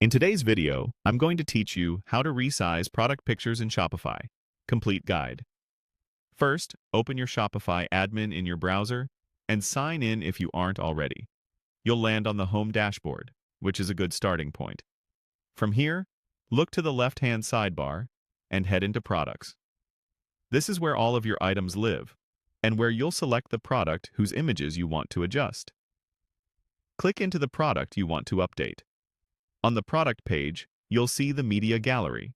In today's video, I'm going to teach you how to resize product pictures in Shopify. Complete guide. First, open your Shopify admin in your browser and sign in if you aren't already. You'll land on the home dashboard, which is a good starting point. From here, look to the left-hand sidebar and head into Products. This is where all of your items live and where you'll select the product whose images you want to adjust. Click into the product you want to update. On the product page, you'll see the media gallery.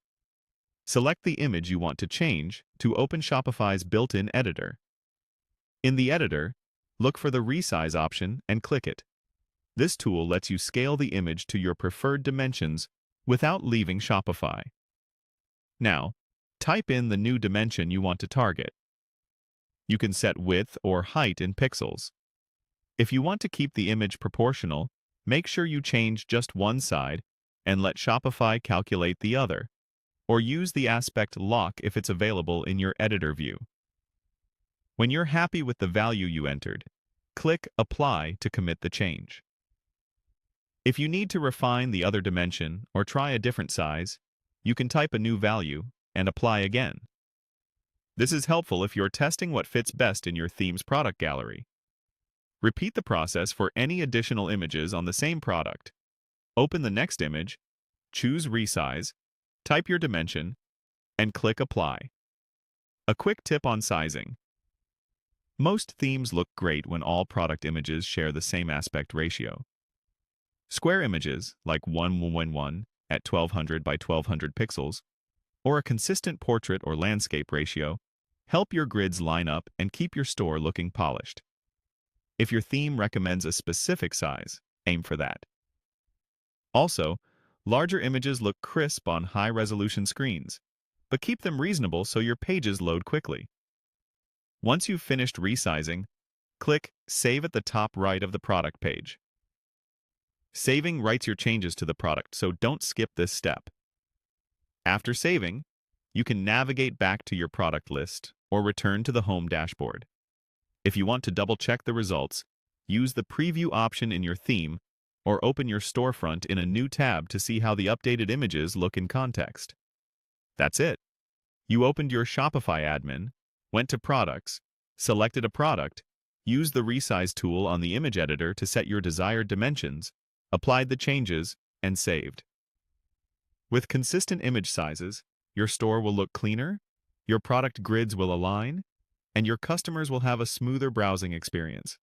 Select the image you want to change to open Shopify's built-in editor. In the editor, look for the Resize option and click it. This tool lets you scale the image to your preferred dimensions without leaving Shopify. Now, type in the new dimension you want to target. You can set width or height in pixels. If you want to keep the image proportional, make sure you change just one side and let Shopify calculate the other, or use the aspect lock if it's available in your editor view. When you're happy with the value you entered, click Apply to commit the change. If you need to refine the other dimension or try a different size, you can type a new value and apply again. This is helpful if you're testing what fits best in your theme's product gallery. Repeat the process for any additional images on the same product. Open the next image, choose Resize, type your dimension, and click Apply. A quick tip on sizing. Most themes look great when all product images share the same aspect ratio. Square images, like 1:1 at 1200 by 1200 pixels, or a consistent portrait or landscape ratio, help your grids line up and keep your store looking polished. If your theme recommends a specific size, aim for that. Also, larger images look crisp on high-resolution screens, but keep them reasonable so your pages load quickly. Once you've finished resizing, click Save at the top right of the product page. Saving writes your changes to the product, so don't skip this step. After saving, you can navigate back to your product list or return to the home dashboard. If you want to double-check the results, use the Preview option in your theme or open your Storefront in a new tab to see how the updated images look in context. That's it. You opened your Shopify admin, went to Products, selected a product, used the Resize tool on the image editor to set your desired dimensions, applied the changes, and saved. With consistent image sizes, your store will look cleaner, your product grids will align, and your customers will have a smoother browsing experience.